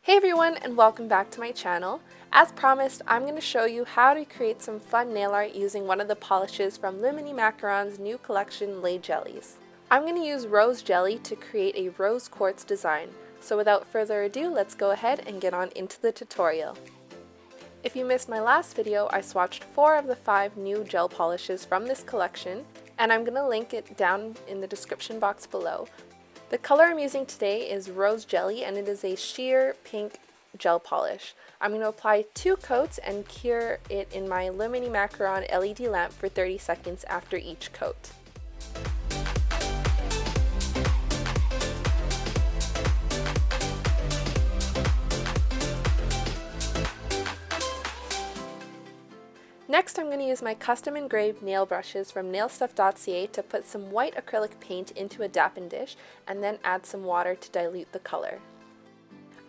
Hey everyone, and welcome back to my channel. As promised, I'm going to show you how to create some fun nail art using one of the polishes from Macaron's new collection, Jellies. I'm going to use rose jelly to create a rose quartz design. So without further ado, let's go ahead and get on into the tutorial. If you missed my last video, I swatched 4 of the 5 new gel polishes from this collection, and I'm going to link it down in the description box below. The color I'm using today is Rose Jelly, and it is a sheer pink gel polish. I'm going to apply 2 coats and cure it in my Macaron LED lamp for 30 seconds after each coat. Next, I'm going to use my custom engraved nail brushes from nailstuff.ca to put some white acrylic paint into a dappen dish and then add some water to dilute the color.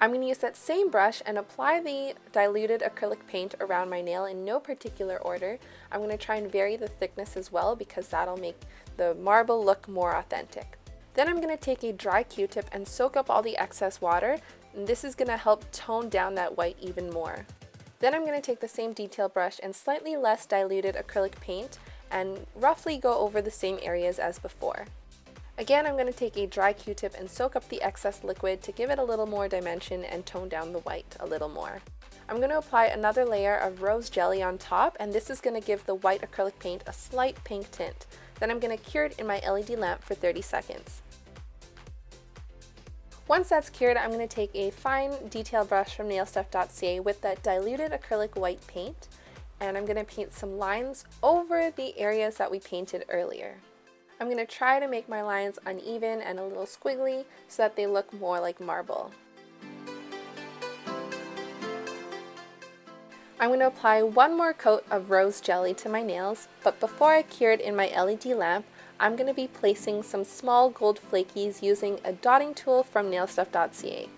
I'm going to use that same brush and apply the diluted acrylic paint around my nail in no particular order. I'm going to try and vary the thickness as well because that'll make the marble look more authentic. Then I'm going to take a dry Q-tip and soak up all the excess water, and this is going to help tone down that white even more. Then I'm going to take the same detail brush and slightly less diluted acrylic paint and roughly go over the same areas as before. Again, I'm going to take a dry Q-tip and soak up the excess liquid to give it a little more dimension and tone down the white a little more. I'm going to apply another layer of rose jelly on top, and this is going to give the white acrylic paint a slight pink tint. Then I'm going to cure it in my LED lamp for 30 seconds. Once that's cured, I'm going to take a fine detail brush from nailstuff.ca with that diluted acrylic white paint, and I'm going to paint some lines over the areas that we painted earlier. I'm going to try to make my lines uneven and a little squiggly so that they look more like marble. I'm going to apply one more coat of rose jelly to my nails, but before I cure it in my LED lamp, I'm going to be placing some small gold flakies using a dotting tool from nailstuff.ca.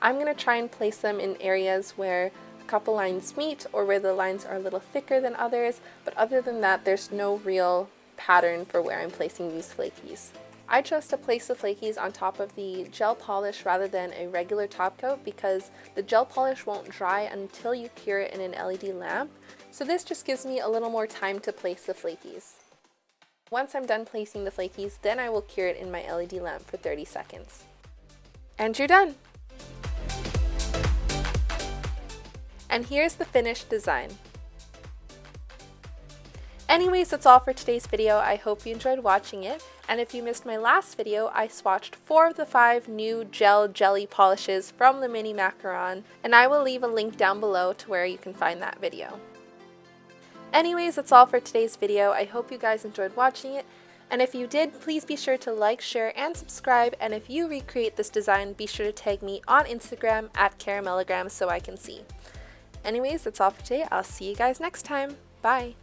I'm going to try and place them in areas where a couple lines meet or where the lines are a little thicker than others, but other than that, there's no real pattern for where I'm placing these flakies. I chose to place the flakies on top of the gel polish rather than a regular top coat because the gel polish won't dry until you cure it in an LED lamp, so this just gives me a little more time to place the flakies. Once I'm done placing the flakies, then I will cure it in my LED lamp for 30 seconds. And you're done! And here's the finished design. Anyways, that's all for today's video. I hope you enjoyed watching it, and if you missed my last video, I swatched 4 of the 5 new jelly polishes from the Macaron, and I will leave a link down below to where you can find that video. Anyways, that's all for today's video. I hope you guys enjoyed watching it, and if you did, please be sure to like, share, and subscribe, and if you recreate this design, be sure to tag me on Instagram at caramellogram so I can see. Anyways, that's all for today. I'll see you guys next time. Bye!